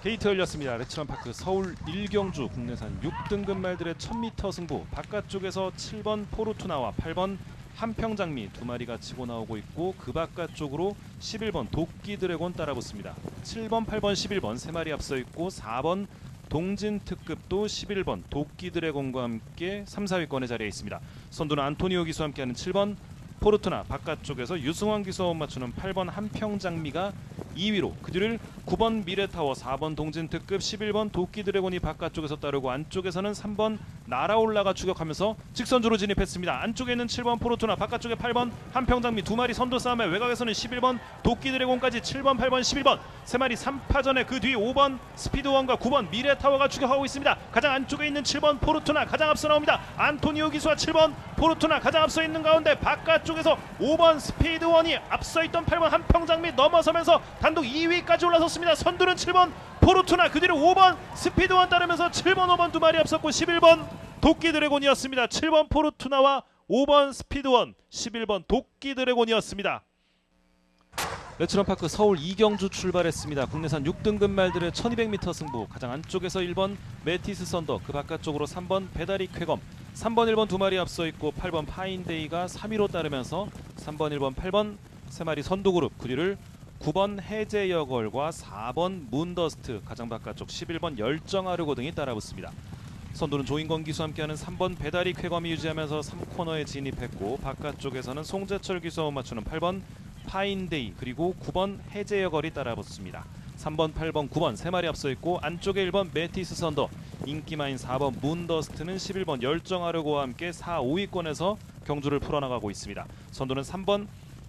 게이트 열렸습니다. 레츠런파크 서울 1경주 국내산 6등급 말들의 1000m 승부. 바깥쪽에서 7번 포르투나와 8번 한평장미 두 마리가 치고 나오고 있고, 그 바깥쪽으로 11번 도끼 드래곤 따라붙습니다. 7번, 8번, 11번 세 마리 앞서 있고, 4번 동진 특급도 11번 도끼 드래곤과 함께 3, 4위권의 자리에 있습니다. 선두는 안토니오 기수와 함께하는 7번 포르투나, 바깥쪽에서 유승환 기수와 맞추는 8번 한평장미가 2위로, 그 뒤를 9번 미래타워, 4번 동진특급, 11번 도끼 드래곤이 바깥쪽에서 따르고, 안쪽에서는 3번 날아올라가 추격하면서 직선주로 진입했습니다. 안쪽에 있는 7번 포르투나, 바깥쪽에 8번 한평장미 두 마리 선두 싸움에, 외곽에서는 11번 도끼 드래곤까지 7번, 8번, 11번 세 마리 3파전에 그 뒤 5번 스피드원과 9번 미래타워가 추격하고 있습니다. 가장 안쪽에 있는 7번 포르투나 가장 앞서 나옵니다. 안토니오 기수와 7번 포르투나 가장 앞서 있는 가운데, 바깥쪽에서 5번 스피드원이 앞서 있던 8번 한평장미 넘어서면서 단독 2위까지 올라섰습니다. 선두는 7번 포르투나, 그 뒤로 5번 스피드원 따르면서 7번, 5번 두 마리 앞섰고 11번 도끼 드래곤이었습니다. 7번 포르투나와 5번 스피드원, 11번 도끼 드래곤이었습니다. 레츠런파크 서울 2경주 출발했습니다. 국내산 6등급 말들의 1200m 승부. 가장 안쪽에서 1번 메티스 썬더, 그 바깥쪽으로 3번 배다리 쾌검, 3번 1번 두 마리 앞서 있고, 8번 파인데이가 3위로 따르면서 3번 1번 8번 세 마리 선두그룹, 그 뒤를 9번 해제여걸과 4번 문더스트, 가장 바깥쪽 11번 열정아르고 등이 따라붙습니다. 선두는 조인권 기수와 함께하는 3번 배다리 쾌검이 유지하면서 3코너에 진입했고, 바깥쪽에서는 송재철 기수와 맞추는 8번 파인데이, 그리고 9번 해제여걸이 따라붙습니다. 3번, 8번, 9번 세 마리 앞서 있고, 안쪽에 1번 메티스 선더, 인기마인 4번 문더스트는 11번 열정아르고와 함께 4, 5위권에서 경주를 풀어나가고 있습니다. 선두는 3번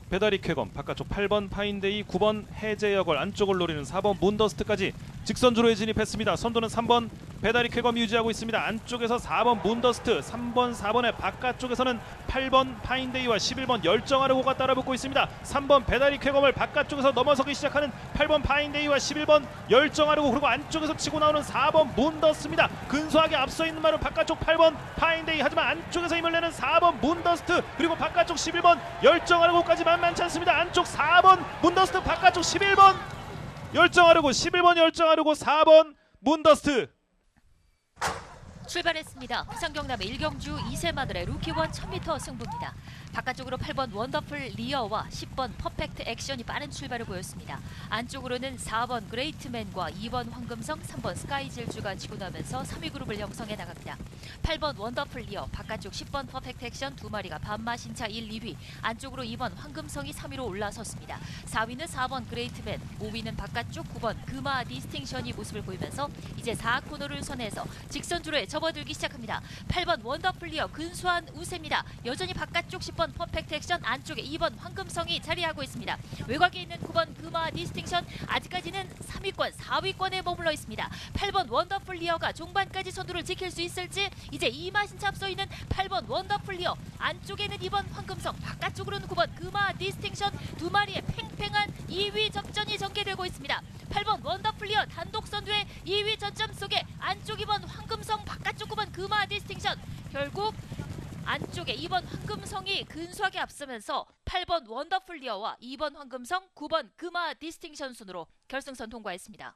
배다리 쾌검, 바깥쪽 8번 파인데이, 9번 해제여걸, 안쪽을 노리는 4번 문더스트까지 직선주로에 진입했습니다. 선두는 3번 배다리 쾌검이 유지하고 있습니다. 안쪽에서 4번 문더스트, 3번 4번의 바깥쪽에서는 8번 파인데이와 11번 열정아르고가 따라붙고 있습니다. 3번 배다리 쾌검을 바깥쪽에서 넘어서기 시작하는 8번 파인데이와 11번 열정아르고, 그리고 안쪽에서 치고 나오는 4번 문더스트입니다. 근소하게 앞서 있는 말은 바깥쪽 8번 파인데이, 하지만 안쪽에서 힘을 내는 4번 문더스트, 그리고 바깥쪽 11번 열정아르고까지 만만치 않습니다. 안쪽 4번 문더스트, 바깥쪽 11번 열정아르고, 11번 열정아르고, 4번 문더스트. 출발했습니다. 부산 경남의 1경주 2세마들의 루키원 1000m 승부입니다. 바깥쪽으로 8번 원더풀 리어와 10번 퍼펙트 액션이 빠른 출발을 보였습니다. 안쪽으로는 4번 그레이트맨과 2번 황금성, 3번 스카이질주가 치고 나면서 3위 그룹을 형성해 나갑니다. 8번 원더풀 리어, 바깥쪽 10번 퍼펙트 액션 두 마리가 반마신차 1, 2위, 안쪽으로 2번 황금성이 3위로 올라섰습니다. 4위는 4번 그레이트맨, 5위는 바깥쪽 9번 금화 디스팅션이 모습을 보이면서 이제 4코너를 선해서 직선주로에 접어들기 시작합니다. 8번 원더풀 리어 근소한 우세입니다. 여전히 바깥쪽 10번 퍼펙트 액션, 안쪽에 2번 황금성이 자리하고 있습니다. 외곽에 있는 9번 금화 디스팅션 아직까지는 3위권, 4위권에 머물러 있습니다. 8번 원더풀 리어가 종반까지 선두를 지킬 수 있을지, 이제 2마신차 앞서 있는 8번 원더풀 리어, 안쪽에는 2번 황금성, 바깥쪽으로는 9번 금화 디스팅션 두 마리의 팽팽한 2위 접전이 전개되고 있습니다. 8번 원더풀 리어 단독 선두의 2위 전점 속에 안쪽 2번 황금성, 바깥쪽 9번 금화 디스팅션, 결국 안쪽에 2번 황금성이 근소하게 앞서면서 8번 원더풀 리어와 2번 황금성, 9번 금화 디스팅션 순으로 결승선 통과했습니다.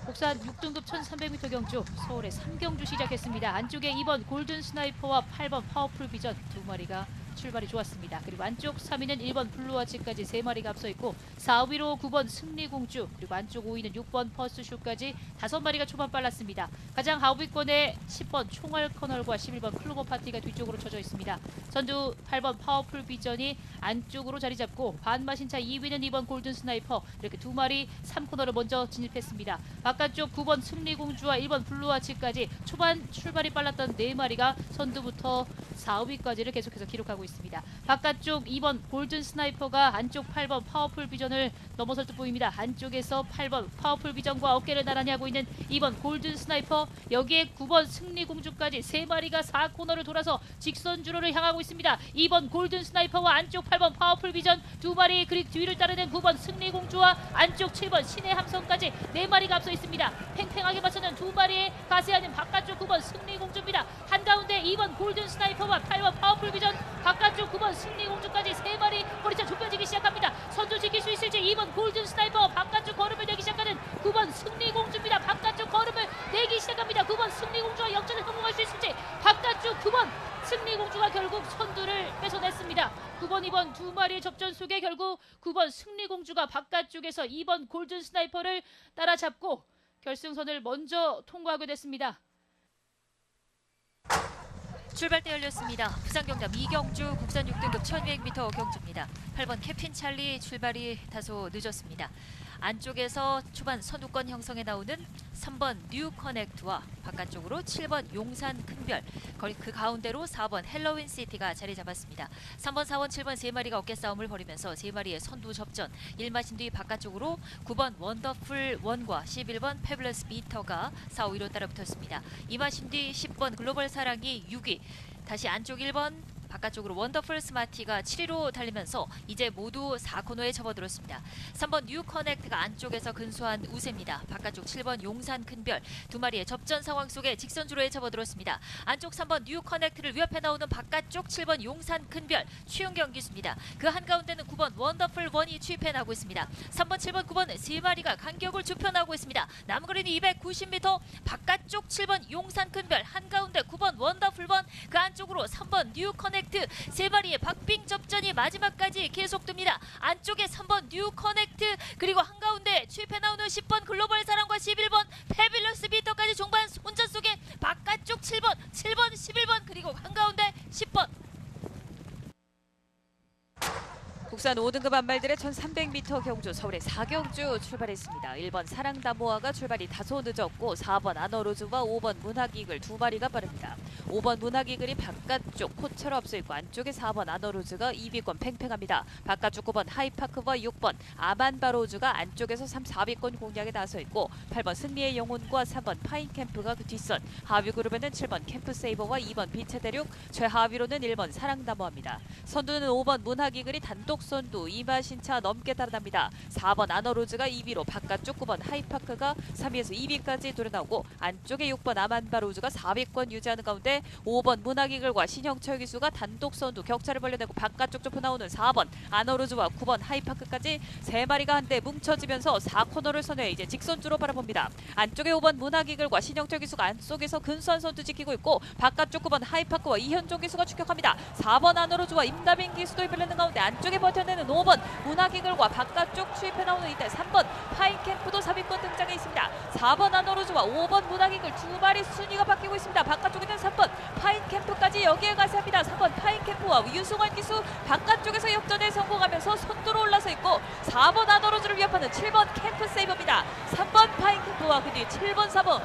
국산 6등급 1300m 경주 서울의 3경주 시작했습니다. 안쪽에 2번 골든 스나이퍼와 8번 파워풀 비전 두 마리가 출발이 좋았습니다. 그리고 안쪽 3위는 1번 블루와치까지 3마리가 앞서 있고, 4위로 9번 승리공주, 그리고 안쪽 5위는 6번 퍼스슈까지 5마리가 초반 빨랐습니다. 가장 하위권에 10번 총알 커널과 11번 클로버 파티가 뒤쪽으로 쳐져 있습니다. 선두 8번 파워풀 비전이 안쪽으로 자리 잡고, 반마신차 2위는 2번 골든 스나이퍼, 이렇게 두 마리 3코너를 먼저 진입했습니다. 바깥쪽 9번 승리공주와 1번 블루와치까지 초반 출발이 빨랐던 4마리가 선두부터 4위까지를 계속해서 기록하고 있습니다. 바깥쪽 2번 골든 스나이퍼가 안쪽 8번 파워풀 비전을 넘어설 듯 보입니다. 안쪽에서 8번 파워풀 비전과 어깨를 나란히 하고 있는 2번 골든 스나이퍼, 여기에 9번 승리공주까지 3마리가 4코너를 돌아서 직선주로를 향하고 있습니다. 2번 골든 스나이퍼와 안쪽 8번 파워풀 비전 두 마리, 그리고 뒤를 따르는 9번 승리공주와 안쪽 7번 신의 함성까지 4마리가 앞서 있습니다. 팽팽하게 맞서는 두 마리의 가세하는 바깥쪽 9번 승리공주입니다. 한가운데 2번 골든 스나이퍼와 8번 파워풀 비전, 바깥쪽 9번 승리공주까지 3마리 꼬리차 좁혀지기 시작합니다. 선두 지킬 수 있을지 2번 골든 스나이퍼 바깥쪽 걸음을 내기 시작하는 9번 승리공주입니다. 바깥쪽 걸음을 내기 시작합니다. 9번 승리공주와 역전에 성공할 수 있을지 바깥쪽 9번 승리공주가 결국 선두를 뺏어냈습니다. 9번, 2번 두 마리의 접전 속에 결국 9번 승리공주가 바깥쪽에서 2번 골든 스나이퍼를 따라잡고 결승선을 먼저 통과하게 됐습니다. 출발대 열렸습니다. 부산경남 이경주 국산 6등급 1200m 경주입니다. 8번 캡틴 찰리 출발이 다소 늦었습니다. 안쪽에서 초반 선두권 형성에 나오는 3번 뉴 커넥트와 바깥쪽으로 7번 용산 큰별, 그 가운데로 4번 헬로윈 시티가 자리 잡았습니다. 3번, 4번, 7번 세 마리가 어깨 싸움을 벌이면서 세 마리의 선두 접전. 1마신 뒤 바깥쪽으로 9번 원더풀 1과 11번 패블러스 비터가 4, 5위로 따라붙었습니다. 2마신 뒤 10번 글로벌 사랑이 6위, 다시 안쪽 1번 바깥쪽으로 원더풀 스마티가 7위로 달리면서 이제 모두 4코너에 접어들었습니다. 3번 뉴 커넥트가 안쪽에서 근소한 우세입니다. 바깥쪽 7번 용산 큰별 두 마리의 접전 상황 속에 직선주로에 접어들었습니다. 안쪽 3번 뉴 커넥트를 위협해 나오는 바깥쪽 7번 용산 큰별 최윤경 기수입니다. 그 한가운데는 9번 원더풀 1이 추입해 나오고 있습니다. 3번, 7번, 9번 세 마리가 간격을 좁혀나오고 있습니다. 남거리는 290m, 바깥쪽 7번 용산 큰별 한가운데 9번 원더풀 1, 그 안쪽으로 3번 뉴 커넥트 세 마리의 박빙 접전이 마지막까지 계속됩니다. 안쪽에 3번 뉴 커넥트 그리고 한가운데 추입해 나오는 10번 글로벌 사랑과 11번 패빌러스 비터까지 종반 혼전 속에 바깥쪽 7번, 11번 그리고 한가운데 10번. 국산 5등급 안말들의 1300m 경주 서울의 4경주 출발했습니다. 1번 사랑다모아가 출발이 다소 늦었고 4번 아너로즈와 5번 문학이글 두 마리가 빠릅니다. 5번 문학이글이 바깥쪽 코처럼 앞서 있고 안쪽에 4번 아너로즈가 2위권 팽팽합니다. 바깥쪽 9번 하이파크와 6번 아만바로즈가 안쪽에서 3, 4위권 공략에 나서 있고 8번 승리의 영혼과 3번 파인캠프가 그 뒷선, 하위 그룹에는 7번 캠프세이버와 2번 빛의 대륙, 최하위로는 1번 사랑다모아입니다. 선두는 5번 문학이글이 단독 선두 2마신차 넘게 따라납니다. 4번 아너로즈가 2위로 바깥쪽 9번 하이파크가 3위에서 2위까지 돌아나오고 안쪽에 6번 아만바로즈가 4위권 유지하는 가운데 5번 문학이글과 신형철 기수가 단독 선두 격차를 벌려내고 바깥쪽 좁혀 나오는 4번 아너로즈와 9번 하이파크까지 세 마리가 한데 뭉쳐지면서 4코너를 선회해 이제 직선주로 바라봅니다. 안쪽에 5번 문학이글과 신형철 기수가 안쪽에서 근소한 선두 지키고 있고 바깥쪽 9번 하이파크와 이현종 기수가 추격합니다. 4번 아너로즈와 임다빈 기수도 이끌리는 가운데 안쪽에 버텨내는 5번 문학이글과 바깥쪽 추입해 나오는 이때 3번 파인캠프도 3위권 등장해 있습니다. 4번 아너로즈와 5번 문학이글 두 마리 순위가 바뀌고 있습니다. 바깥쪽에는 3번 파인캠프까지 여기에 가세합니다. 3번 파인캠프와 유승환 기수 바깥쪽에서 역전에 성공하면서 선두로 올라서 있고 4번 아너로즈를 위협하는 7번 캠프세이버입니다. 3번 파인캠프와 그 뒤 7번, 4번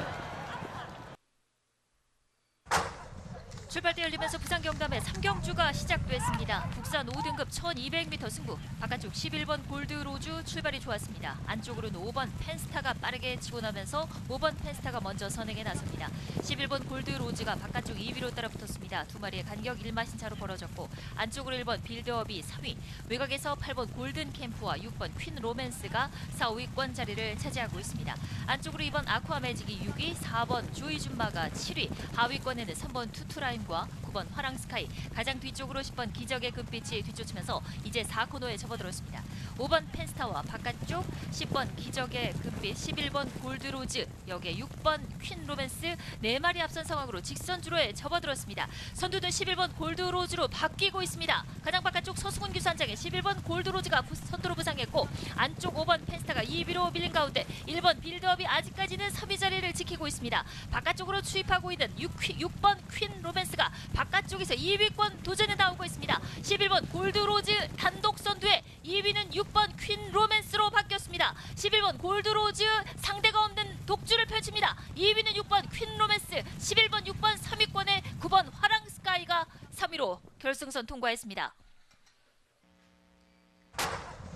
출발대 열리면서 부산경남의 3경주가 시작됐습니다. 국산 5등급 1200m 승부. 바깥쪽 11번 골드로즈 출발이 좋았습니다. 안쪽으로는 5번 펜스타가 빠르게 치고 나면서 5번 펜스타가 먼저 선행에 나섭니다. 11번 골드로즈가 바깥쪽 2위로 따라붙었습니다. 두 마리의 간격 1마신 차로 벌어졌고 안쪽으로 1번 빌드업이 3위, 외곽에서 8번 골든 캠프와 6번 퀸 로맨스가 4, 5위권 자리를 차지하고 있습니다. 안쪽으로 2번 아쿠아 매직이 6위, 4번 조이준마가 7위, 하위권에는 3번 투투라인 과 9번 화랑스카이, 가장 뒤쪽으로 10번 기적의 금빛이 뒤쫓으면서 이제 4코너에 접어들었습니다. 5번 펜스타와 바깥쪽 10번 기적의 금빛, 11번 골드로즈, 여기에 6번 퀸 로맨스 4마리 앞선 상황으로 직선주로에 접어들었습니다. 선두는 11번 골드로즈로 바뀌고 있습니다. 가장 바깥쪽 서승훈 기수 한 장에 11번 골드로즈가 선두로 부상했고 안쪽 5번 펜스타가 2위로 밀린 가운데 1번 빌드업이 아직까지는 3위 자리를 지키고 있습니다. 바깥쪽으로 추입하고 있는 6번 퀸 로맨스가 바깥쪽에서 2위권 도전에 나오고 있습니다. 11번 골드로즈 단독 선두에 2위는 6번 퀸 로맨스로 바뀌었습니다. 11번 골드로즈 상대가 없는 독주를 펼칩니다. 2위는 6번 퀸 로맨스, 11번 6번 3위권에 9번 화랑스카이가 3위로 결승선 통과했습니다.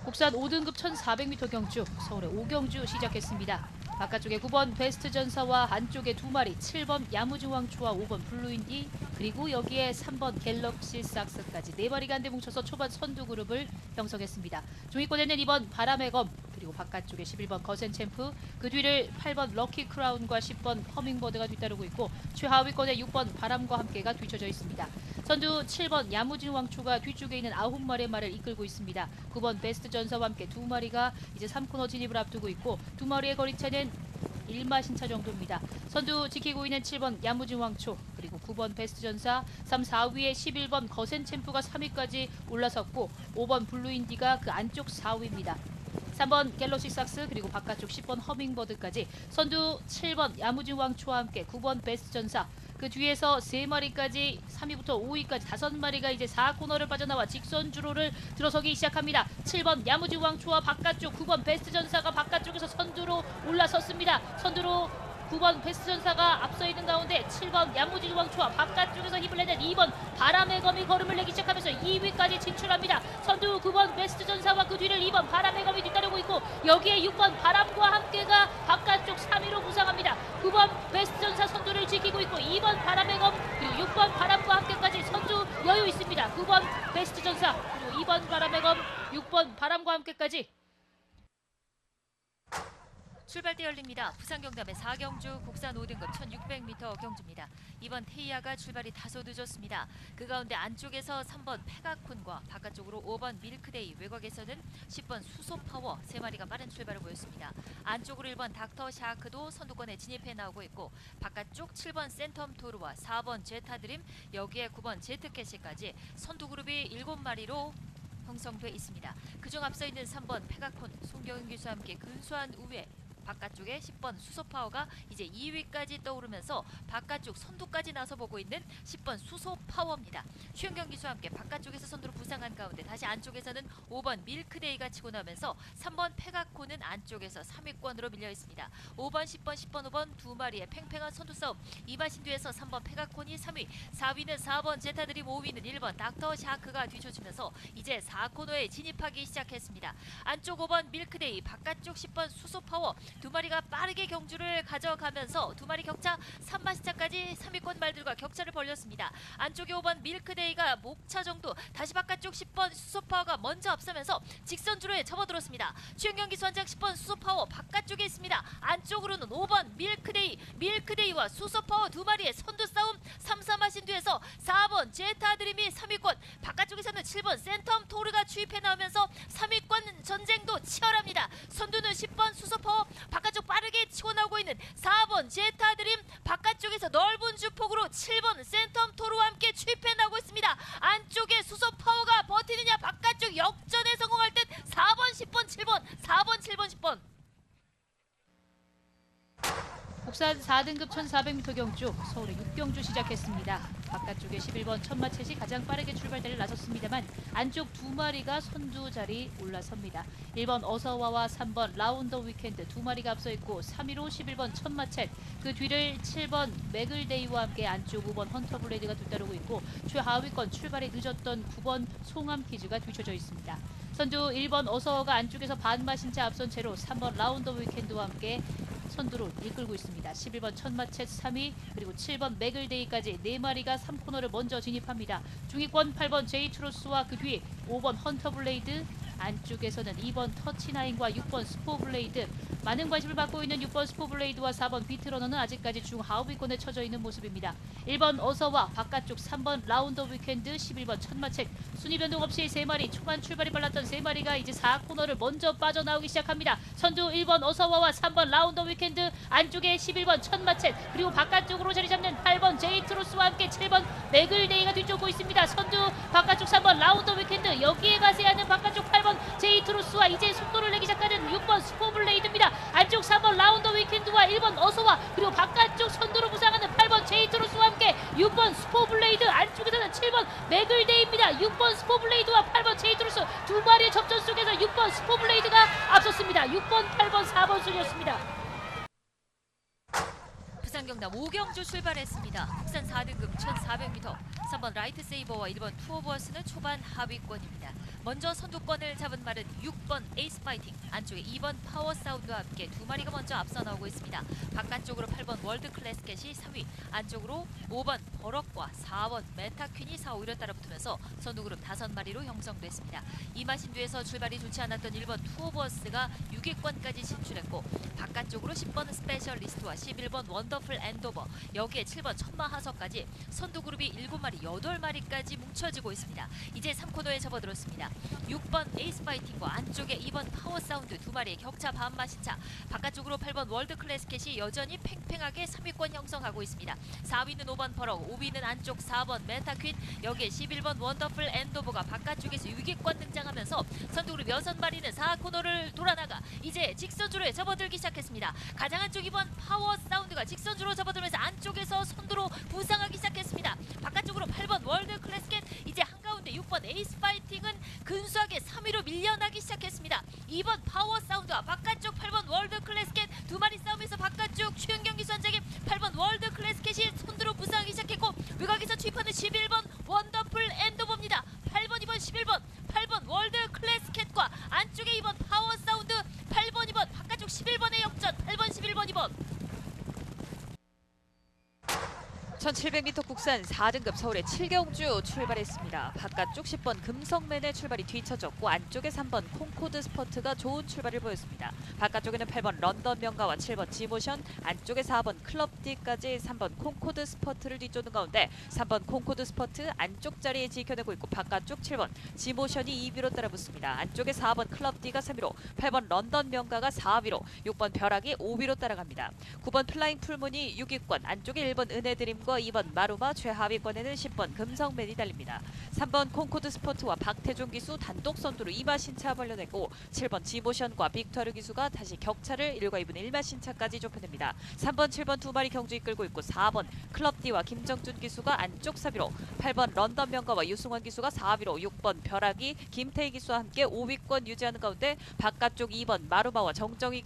국산 5등급 1400m 경주 서울의 5경주 시작했습니다. 바깥쪽에 9번 베스트전사와 안쪽에 두 마리 7번 야무지왕초와 5번 블루인디 그리고 여기에 3번 갤럭시 삭스까지 네 마리가 한데 뭉쳐서 초반 선두 그룹을 형성했습니다. 중위권에는 2번 바람의 검 그리고 바깥쪽에 11번 거센 챔프, 그 뒤를 8번 럭키 크라운과 10번 허밍버드가 뒤따르고 있고 최하위권에 6번 바람과 함께가 뒤쳐져 있습니다. 선두 7번 야무진 왕초가 뒤쪽에 있는 9마리의 말을 이끌고 있습니다. 9번 베스트 전사와 함께 2마리가 이제 3코너 진입을 앞두고 있고 2마리의 거리차는 1마신차 정도입니다. 선두 지키고 있는 7번 야무진 왕초 그리고 9번 베스트 전사 3, 4위에 11번 거센 챔프가 3위까지 올라섰고 5번 블루인디가 그 안쪽 4위입니다. 3번 갤럭시 삭스 그리고 바깥쪽 10번 허밍버드까지 선두 7번 야무진 왕초와 함께 9번 베스트 전사 그 뒤에서 3마리까지 3위부터 5위까지 5마리가 이제 4코너를 빠져나와 직선 주로를 들어서기 시작합니다. 7번 야무진 왕초와 바깥쪽 9번 베스트 전사가 바깥쪽에서 선두로 올라섰습니다. 선두로 9번 베스트 전사가 앞서 있는 가운데 7번 야무진 왕초와 바깥쪽에서 힘을 내는 2번 바람의 검이 걸음을 내기 시작하면서 2위까지 진출합니다. 선두 9번 베스트 전사와 그 뒤를 2번 바람의 검이 뒤따르고 있고 여기에 6번 바람과 함께가 바깥쪽 3위로 부상합니다. 9번 베스트 전사 선두를 지키고 있고 2번 바람의 검 그리고 6번 바람과 함께까지 선두 여유 있습니다. 9번 베스트 전사 그리고 2번 바람의 검 6번 바람과 함께까지 출발대 열립니다. 부산 경남의 4경주 국산 5등급 1600m 경주입니다. 이번 테이아가 출발이 다소 늦었습니다. 그 가운데 안쪽에서 3번 페가콘과 바깥쪽으로 5번 밀크데이, 외곽에서는 10번 수소파워 3마리가 빠른 출발을 보였습니다. 안쪽으로 1번 닥터 샤크도 선두권에 진입해 나오고 있고 바깥쪽 7번 센텀 토르와 4번 제타드림, 여기에 9번 제트캐시까지 선두 그룹이 7마리로 형성돼 있습니다. 그중 앞서 있는 3번 페가콘, 송경윤 기수와 함께 근소한 우회, 바깥쪽에 10번 수소파워가 이제 2위까지 떠오르면서 바깥쪽 선두까지 나서보고 있는 10번 수소파워입니다. 최은경 기수와 함께 바깥쪽에서 선두로 부상한 가운데 다시 안쪽에서는 5번 밀크데이가 치고 나오면서 3번 페가코는 안쪽에서 3위권으로 밀려 있습니다. 5번, 10번, 10번, 5번 두 마리의 팽팽한 선두 싸움. 이마신 뒤에서 3번 페가콘이 3위, 4위는 4번 제타드림, 5위는 1번 닥터 샤크가 뒤쳐주면서 이제 4코너에 진입하기 시작했습니다. 안쪽 5번 밀크데이, 바깥쪽 10번 수소파워 두 마리가 빠르게 경주를 가져가면서 두 마리 격차 3마시차까지 3위권 말들과 격차를 벌렸습니다. 안쪽에 5번 밀크데이가 목차 정도, 다시 바깥쪽 10번 수소파워가 먼저 앞서면서 직선 주로에 접어들었습니다. 최은경 기수 원장 10번 수소파워 바깥쪽에 있습니다. 안쪽으로는 5번 밀크데이와 수소파워 두 마리의 선두 싸움. 3, 4마신 뒤에서 4번 제타드림이 3위권, 바깥쪽에서는 7번 센텀 토르가 추입해 나오면서 3위권 전쟁도 치열합니다. 선두는 10번 수소파워, 바깥쪽 빠르게 치고 나오고 있는 4번 제타드림, 바깥쪽에서 넓은 주폭으로 7번 센텀 토르와 함께 추입해 나오고 있습니다. 안쪽에 수소파워가 버티느냐, 바깥쪽 역전에 성공할 듯 4번, 10번, 7번, 4번, 7번, 10번. 국산 4등급 1400m 경주 서울의 6경주 시작했습니다. 바깥쪽에 11번 천마챗이 가장 빠르게 출발대를 나섰습니다만 안쪽 두 마리가 선두 자리 올라섭니다. 1번 어서와와 3번 라운더 위켄드 두 마리가 앞서 있고 3위로 11번 천마챗, 그 뒤를 7번 맥을데이와 함께 안쪽 5번 헌터블레이드가 뒤따르고 있고 최하위권 출발이 늦었던 9번 송암키즈가 뒤쳐져 있습니다. 선두 1번 어서와가 안쪽에서 반마신차 앞선 채로 3번 라운더 위켄드와 함께 선두로 이끌고 있습니다. 11번 천마챗 3위 그리고 7번 맥을데이까지 4마리가 3코너를 먼저 진입합니다. 중위권 8번 제이트로스와 그 뒤 5번 헌터블레이드, 안쪽에서는 2번 터치나인과 6번 스포블레이드, 많은 관심을 받고 있는 6번 스포블레이드와 4번 비트러너는 아직까지 중하위권에 처져 있는 모습입니다. 1번 어서와, 바깥쪽 3번 라운더 위켄드, 11번 천마책, 순위 변동 없이 3마리, 초반 출발이 빨랐던 3마리가 이제 4코너를 먼저 빠져나오기 시작합니다. 선두 1번 어서와와 3번 라운더 위켄드, 안쪽에 11번 천마책, 그리고 바깥쪽으로 자리 잡는 8번 제이트로스와 함께 7번 맥을데이가 뒤쫓고 있습니다. 선두 바깥쪽 3번 라운더 위켄드, 여기에 가세하는 바깥쪽 8번 제이트로스와 이제 속도를 내기 시작하는 6번 스포블레이드입니다. 안쪽 3번 라운더 위켄드와 1번 어서와, 그리고 바깥쪽 선두로 부상하는 8번 제이트로스와 함께 6번 스포블레이드, 안쪽에서는 7번 맥을데이입니다. 6번 스포블레이드와 8번 제이트로스 두 마리의 접전 속에서 6번 스포블레이드가 앞섰습니다. 6번, 8번, 4번 순이었습니다. 부산 경남 5경주 출발했습니다. 국산 4등급 1400m, 3번 라이트 세이버와 1번 투어버스는 초반 하위권입니다. 먼저 선두권을 잡은 말은 6번 에이스 파이팅, 안쪽에 2번 파워 사운드와 함께 두 마리가 먼저 앞서 나오고 있습니다. 바깥쪽으로 8번 월드 클래스 캣이 3위, 안쪽으로 5번 버럭과 4번 메타퀸이 4, 5위로 따라붙으면서 선두그룹 5마리로 형성됐습니다. 이마신 뒤에서 출발이 좋지 않았던 1번 투어버스가 6위권까지 진출했고 바깥쪽으로 10번 스페셜리스트와 11번 원더풀 엔도버, 여기에 7번 천마하서까지 선두 그룹이 7마리, 8마리까지 뭉쳐지고 있습니다. 이제 3코너에 접어들었습니다. 6번 에이스 파이팅과 안쪽에 2번 파워 사운드 2마리의 격차 반마신차. 바깥쪽으로 8번 월드 클래스켓이 여전히 팽팽하게 3위권 형성하고 있습니다. 4위는 5번 버럭, 5위는 안쪽 4번 메타퀸, 여기에 11번 원더풀 엔도버가 바깥쪽에서 위기권 등장하면서 선두 그룹 6마리는 4코너를 돌아나가 이제 직선주로에 접어들기 시작했습니다. 가장 안쪽 2번 파워 사운드가 직선주로 접어들면서 안쪽에서 선두로 부상하기 시작했습니다. 바깥쪽으로 8번 월드 클래스켓, 이제 한가운데 6번 에이스 파이팅은 근소하게 3위로 밀려나기 시작했습니다. 2번 파워 사운드와 바깥쪽 8번 월드 클래스켓 2마리 싸움에서 바깥쪽 최은경 기수 한장에 8번 월드 클래스켓이 선두로 부상하기 시작했고 외곽에서 투입하는 11번 원더풀 엔도버입니다. 8번 2번 11번 8번 월드 클래스켓과 안쪽에 2번 파워 사운드 8번 2번 바깥쪽 11번의 역전 8번 11번 2번 1700m 국산 4등급 서울의 7경주 출발했습니다. 바깥쪽 10번 금성맨의 출발이 뒤처졌고 안쪽에 3번 콩코드 스퍼트가 좋은 출발을 보였습니다. 바깥쪽에는 8번 런던 명가와 7번 지모션, 안쪽에 4번 클럽디까지 3번 콩코드 스퍼트를 뒤쫓는 가운데 3번 콩코드 스퍼트 안쪽 자리에 지켜내고 있고 바깥쪽 7번 지모션이 2위로 따라붙습니다. 안쪽에 4번 클럽디가 3위로, 8번 런던 명가가 4위로, 6번 벼락이 5위로 따라갑니다. 9번 플라잉 풀문이 6위권, 안쪽에 1번 은혜드림과 2번 마루마, 최하위권에는 10번 금성맨이 달립니다. 3번 콩코드 스포츠와 박태종 기수 단독 선두로 2마 신차 벌려내고 7번 지모션과 빅터르 기수가 다시 격차를 1과 2분 1마 신차까지 좁혀냅니다. 3번 7번 2마리 경주 이끌고 있고 4번 클럽디와 김정준 기수가 안쪽 3위로, 8번 런던 명가와 유승환 기수가 4위로, 6번 벼락이 김태희 기수와 함께 5위권 유지하는 가운데 바깥쪽 2번 마루마와 정정희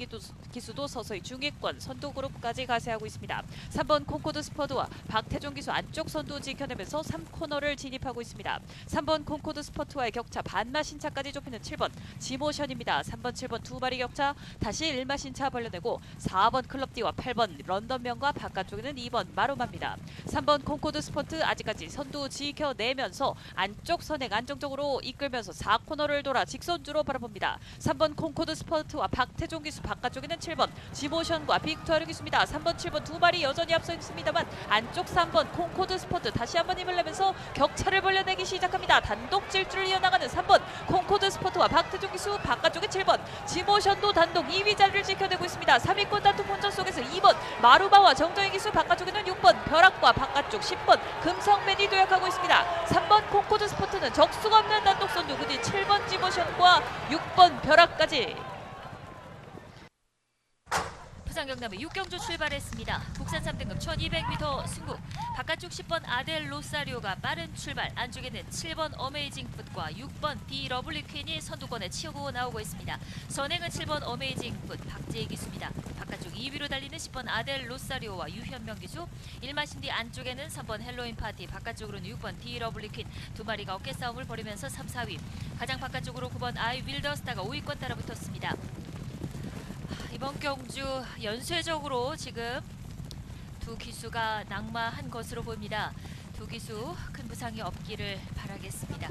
기수도 서서히 중위권 선두 그룹까지 가세하고 있습니다. 3번 콩코드 스포츠와 박태종 기수 안쪽 선두 지켜내면서 3코너를 진입하고 있습니다. 3번 콩코드 스포츠와의 격차 반마 신차까지 좁히는 7번 지모션입니다. 3번 7번 2마리 격차 다시 1마 신차 벌려내고 4번 클럽디와 8번 런던명과 바깥쪽에는 2번 마루마입니다. 3번 콩코드 스포츠 아직까지 선두 지켜내면서 안쪽 선행 안정적으로 이끌면서 4코너를 돌아 직선주로 바라봅니다. 3번 콩코드 스포츠와 박태종 기수, 바깥쪽에는 7번 지모션과 빅투아르 기수입니다. 3번 7번 2마리 여전히 앞서 있습니다만 안쪽 3번 콩코드 스포츠 다시 한번 힘을 내면서 격차를 벌려내기 시작합니다. 단독 질주를 이어나가는 3번 콩코드 스포츠와 박태종 기수, 바깥쪽에 7번 지모션도 단독 2위 자리를 지켜내고 있습니다. 3위권 다툼 본전 속에서 2번 마루바와 정정희 기수, 바깥쪽에는 6번 벼락과 바깥쪽 10번 금성맨이 도약하고 있습니다. 3번 콩코드 스포츠는 적수가 없는 단독 선두, 그 뒤 7번 지모션과 6번 벼락까지. 부산 경남의 6경주 출발했습니다. 국산 3등급 1200m 승부. 바깥쪽 10번 아델 로사리오가 빠른 출발, 안쪽에는 7번 어메이징 풋과 6번 디 러블리 퀸이 선두권에 치고 나오고 있습니다. 선행은 7번 어메이징 풋 박재희 기수입니다. 바깥쪽 2위로 달리는 10번 아델 로사리오와 유현명 기수, 1마신 뒤 안쪽에는 3번 헬로윈 파티, 바깥쪽으로는 6번 디 러블리 퀸 2마리가 어깨 싸움을 벌이면서 3, 4위. 가장 바깥쪽으로 9번 아이 윌더스타가 5위권 따라붙었습니다. 이번 경주 연쇄적으로 지금 두 기수가 낙마한 것으로 보입니다. 두 기수 큰 부상이 없기를 바라겠습니다.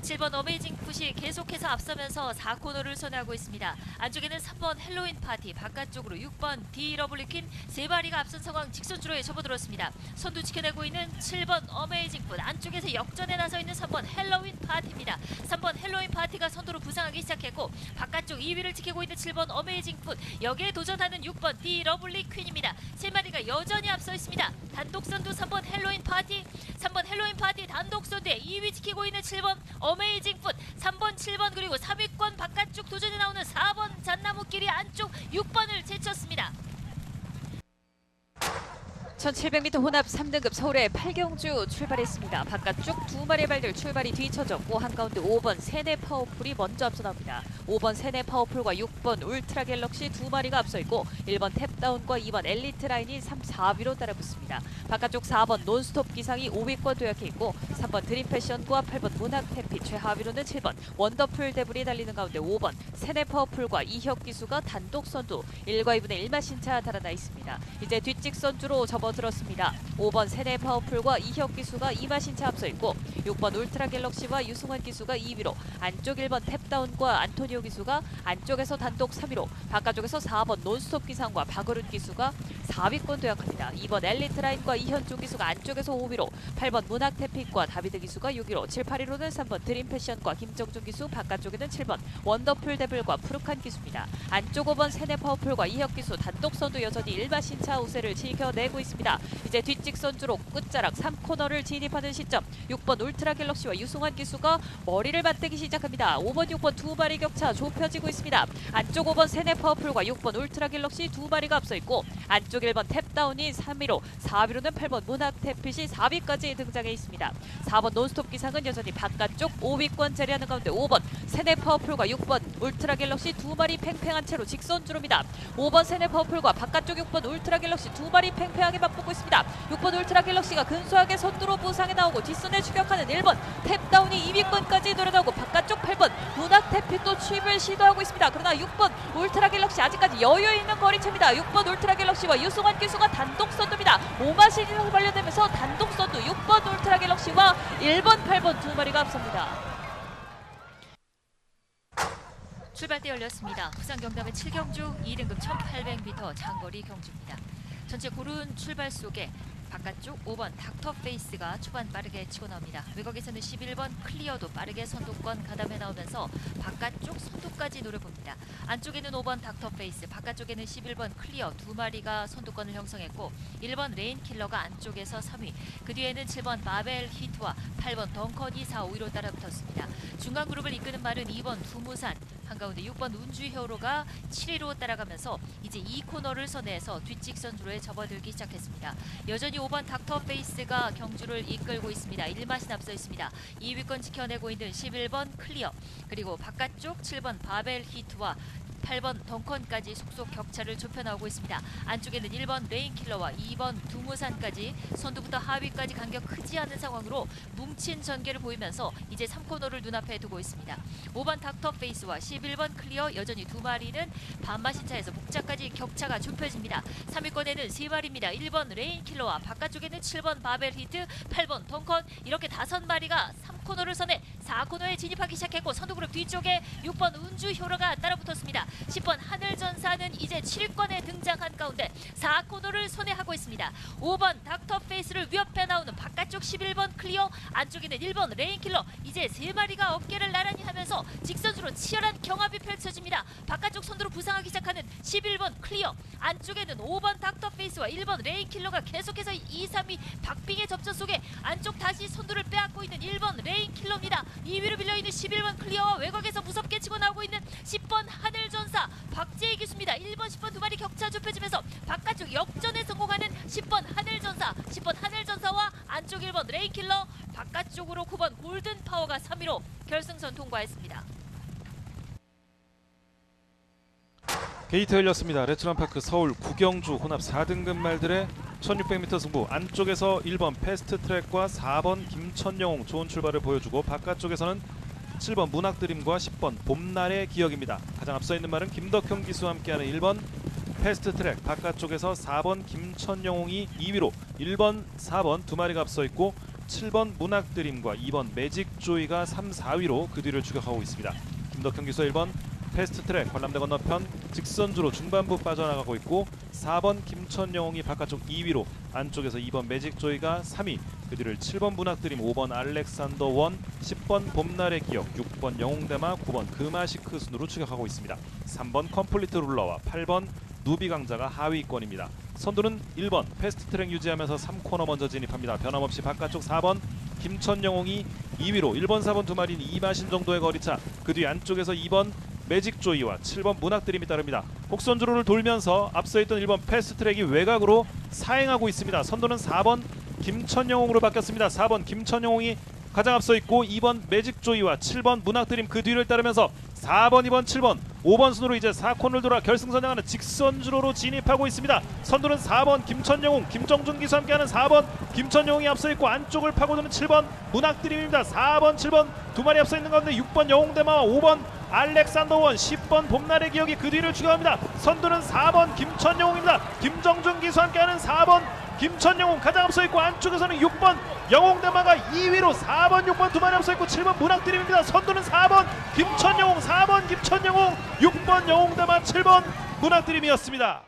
7번 어메이징 풋이 계속해서 앞서면서 4코너를 선회하고 있습니다. 안쪽에는 3번 헬로윈 파티, 바깥쪽으로 6번 디 러블리퀸 3마리가 앞선 상황 직선주로에 접어들었습니다. 선두 지켜내고 있는 7번 어메이징 풋, 안쪽에서 역전에 나서 있는 3번 헬로윈 파티입니다. 3번 헬로윈 파티가 선두로 부상하기 시작했고 바깥쪽 2위를 지키고 있는 7번 어메이징 풋, 여기에 도전하는 6번 디 러블리퀸입니다. 3마리가 여전히 앞서 있습니다. 단독 선두 3번 헬로윈 파티, 3번 헬로윈 파티 단독 선두에 2위 지키고 있는 7번 어메이징 풋, 3번 7번 그리고 3위권 바깥쪽 도전에 나오는 4번 잣나무길이 안쪽 6번을 제쳤습니다. 1700m 혼합 3등급 서울의 8경주 출발했습니다. 바깥쪽 2마리의 발들 출발이 뒤쳐졌고 한가운데 5번 세네 파워풀이 먼저 앞서 나옵니다. 5번 세네 파워풀과 6번 울트라 갤럭시 2마리가 앞서 있고 1번 탭다운과 2번 엘리트 라인이 3, 4위로 따라붙습니다. 바깥쪽 4번 논스톱 기상이 5위권 도약해 있고 3번 드림 패션과 8번 문학 해피, 최하위로는 7번 원더풀 데블이 달리는 가운데 5번 세네 파워풀과 이혁 기수가 단독 선두 1과 2분의 1마 신차 달아나 있습니다. 이제 뒷직 선주로 접어들었습니다. 5번 세네 파워풀과 이혁 기수가 이마신차 앞서 있고 6번 울트라 갤럭시와 유승환 기수가 2위로 안쪽 1번 탭다운과 안토니오 기수가 안쪽에서 단독 3위로 바깥쪽에서 4번 논스톱 기상과 박어륜 기수가 4위권 도약합니다. 2번 엘리트라인과 이현종 기수가 안쪽에서 5위로 8번 문학태픽과 다비드 기수가 6위로 7, 8위로는 3번 드림패션과 김정준 기수 바깥쪽에는 7번 원더풀 데블과 푸르칸 기수입니다. 안쪽 5번 세네 파워풀과 이혁 기수 단독 선두 여전히 일마신차 우세를 지켜내고 있습니다. 이제 뒷직선주로 끝자락 3코너를 진입하는 시점 6번 울트라 갤럭시와 유승환 기수가 머리를 맞대기 시작합니다. 5번 6번 두 마리 격차 좁혀지고 있습니다. 안쪽 5번 세네 파워풀과 6번 울트라 갤럭시 두 마리가 앞서 있고 안쪽 1번 탭다운이 3위로 4위로는 8번 문학태핏이 4위까지 등장해 있습니다. 4번 논스톱 기상은 여전히 바깥쪽 5위권 자리하는 가운데 5번 세네 파워풀과 6번 울트라 갤럭시 두 마리 팽팽한 채로 직선주로입니다. 5번 세네 파워풀과 바깥쪽 6번 울트라 갤럭시 두 마리 팽팽하게 맞붙고 있습니다. 6번 울트라 갤럭시가 근소하게 선두로 부상에 나오고 뒷선에 추격하는 1번 탭다운이 2위권까지 노려나오고 바깥쪽 8번 문학태핏도 취입을 시도하고 있습니다. 그러나 6번 울트라 갤럭시 아직까지 여유 있는 거리차입니다. 6번 울트라 갤럭시와 유승환 기수가 단독 선두입니다. 오마시즌을 발려내면서 단독 선두 6번 울트라 갤럭시와 1번 8번 두 마리가 앞섭니다. 출발대 열렸습니다. 부산 경남의 7경주 2등급 1800m 장거리 경주입니다. 전체 고른 출발 속에 바깥쪽 5번 닥터페이스가 초반 빠르게 치고 나옵니다. 외곽에서는 11번 클리어도 빠르게 선두권 가담해 나오면서 바깥쪽 선두까지 노려봅니다. 안쪽에는 5번 닥터페이스, 바깥쪽에는 11번 클리어 두 마리가 선두권을 형성했고 1번 레인킬러가 안쪽에서 3위, 그 뒤에는 7번 바벨 히트와 8번 덩컨이 4, 5위로 따라붙었습니다. 중간 그룹을 이끄는 말은 2번 두무산, 한가운데 6번 운주효로가 7위로 따라가면서 이제 2코너를 선회해서 뒷직선주로에 접어들기 시작했습니다. 여전히 5번 닥터페이스가 경주를 이끌고 있습니다. 1마신 앞서 있습니다. 2위권 지켜내고 있는 11번 클리어, 그리고 바깥쪽 7번 바벨 히트와 8번 덩컨까지 속속 격차를 좁혀 나오고 있습니다. 안쪽에는 1번 레인킬러와 2번 두무산까지 선두부터 하위까지 간격 크지 않은 상황으로 뭉친 전개를 보이면서 이제 3코너를 눈앞에 두고 있습니다. 5번 닥터페이스와 11번 클리어 여전히 두 마리는 반마신차에서 목자까지 격차가 좁혀집니다. 3위권에는 세 마리입니다. 1번 레인킬러와 바깥쪽에는 7번 바벨 히트, 8번 덩컨, 이렇게 5마리가 3코너를 선해 4코너에 진입하기 시작했고 선두그룹 뒤쪽에 6번 운주효로가 따라붙었습니다. 10번 하늘전사는 이제 7위권에 등장한 가운데 4코너를 선회하고 있습니다. 5번 닥터페이스를 위협해 나오는 바깥쪽 11번 클리어, 안쪽에는 1번 레인킬러, 이제 세 마리가 어깨를 나란히 하면서 직선주로 치열한 경합이 펼쳐집니다. 바깥쪽 선두로 부상하기 시작하는 11번 클리어, 안쪽에는 5번 닥터페이스와 1번 레인킬러가 계속해서 2, 3위 박빙의 접전 속에 안쪽 다시 선두를 빼앗고 있는 1번 레인킬러입니다. 2위로 밀려있는 11번 클리어와 외곽에서 무섭게 치고 나오고 있는 10번 하늘전사 박재희 기수입니다. 1번 10번 두 마리 격차 좁혀지면서 바깥쪽 역전에 성공하는 10번 하늘전사, 10번 하늘전사와 안쪽 1번 레인킬러, 바깥쪽으로 9번 골든파워가 3위로 결승선 통과했습니다. 게이트 열렸습니다. 레츠런파크 서울 구경주 혼합 4등급 말들의 1600m 승부. 안쪽에서 1번 패스트트랙과 4번 김천영웅 좋은 출발을 보여주고 바깥쪽에서는 7번 문학드림과 10번 봄날의 기억입니다. 가장 앞서 있는 말은 김덕형 기수와 함께하는 1번 패스트트랙, 바깥쪽에서 4번 김천영웅이 2위로 1번, 4번 두 마리가 앞서 있고 7번 문학드림과 2번 매직조이가 3, 4위로 그 뒤를 추격하고 있습니다. 김덕형 기수 1번 패스트트랙 관람대 건너편 직선주로 중반부 빠져나가고 있고 4번 김천영웅이 바깥쪽 2위로 안쪽에서 2번 매직조이가 3위, 그 뒤를 7번 문학드림, 5번 알렉산더 원, 10번 봄날의 기억, 6번 영웅대마, 9번 금아시크 순으로 추격하고 있습니다. 3번 컴플리트 룰러와 8번 누비강자가 하위권입니다. 선두는 1번 패스트트랙 유지하면서 3코너 먼저 진입합니다. 변함없이 바깥쪽 4번 김천영웅이 2위로 1번, 4번 두 마리는 2마신 정도의 거리차, 그 뒤 안쪽에서 2번 매직조이와 7번 문학드림이 따릅니다. 곡선주로를 돌면서 앞서 있던 1번 패스트트랙이 외곽으로 사행하고 있습니다. 선두는 4번 김천영웅으로 바뀌었습니다. 4번 김천영웅이 가장 앞서 있고 2번 매직조이와 7번 문학드림 그 뒤를 따르면서 4번, 2번, 7번, 5번 순으로 이제 4코너를 돌아 결승선 향하는 직선주로로 진입하고 있습니다. 선두는 4번 김천영웅, 김정준 기수와 함께하는 4번 김천영웅이 앞서 있고 안쪽을 파고드는 7번 문학드림입니다. 4번, 7번 두 마리 앞서 있는 가운데 6번 영웅대마와 5번 알렉산더 원, 10번 봄날의 기억이 그 뒤를 추격합니다. 선두는 4번 김천영웅입니다. 김정준 기수와 함께하는 4번 김천영웅 가장 앞서 있고 안쪽에서는 6번 영웅대마가 2위로 4번 6번 두 마리 앞서 있고 7번 문학드림입니다. 선두는 4번 김천영웅 4번 김천영웅 6번 영웅대마 7번 문학드림이었습니다.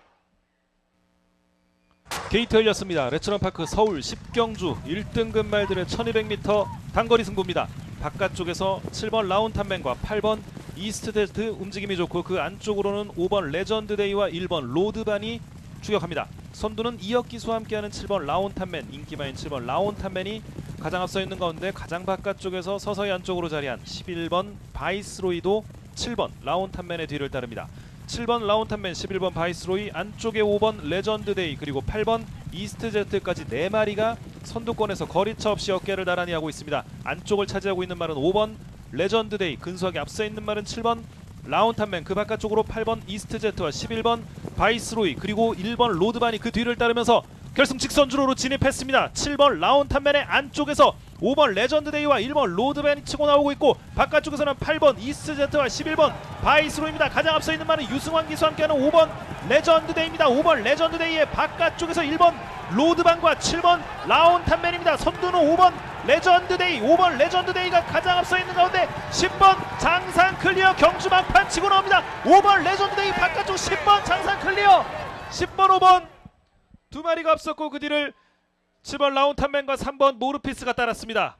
게이트 열렸습니다. 레츠런파크 서울 10경주 1등급 말들의 1200m 단거리 승부입니다. 바깥쪽에서 7번 라운탄맨과 8번 이스트델트 움직임이 좋고 그 안쪽으로는 5번 레전드데이와 1번 로드반이 추격합니다. 선두는 이혁기수와 함께하는 7번 라운탄맨, 인기마인 7번 라운탄맨이 가장 앞서 있는 가운데 가장 바깥쪽에서 서서히 안쪽으로 자리한 11번 바이스로이도 7번 라운탄맨의 뒤를 따릅니다. 7번 라운탄맨, 11번 바이스로이, 안쪽에 5번 레전드데이 그리고 8번 이스트제트까지 4마리가 선두권에서 거리차 없이 어깨를 나란히 하고 있습니다. 안쪽을 차지하고 있는 말은 5번 레전드데이, 근소하게 앞서 있는 말은 7번 라운탄맨, 그 바깥쪽으로 8번 이스트제트와 11번 바이스로이 그리고 1번 로드반이 그 뒤를 따르면서 결승 직선주로로 진입했습니다. 7번 라운탄맨의 안쪽에서 5번 레전드데이와 1번 로드반이 치고 나오고 있고 바깥쪽에서는 8번 이스트제트와 11번 바이스로입니다. 가장 앞서 있는 말은 유승환 기수와 함께하는 5번 레전드데이입니다. 5번 레전드데이의 바깥쪽에서 1번 로드반과 7번 라운탄맨입니다. 선두는 5번 레전드데이, 5번 레전드데이가 가장 앞서 있는 가운데 10번 장산 클리어 경주 막판 치고 나옵니다. 5번 레전드데이 바깥쪽 10번 장산 클리어, 10번 5번 두 마리가 앞섰고 그 뒤를 7번 라운탄맨과 3번 모르피스가 따랐습니다.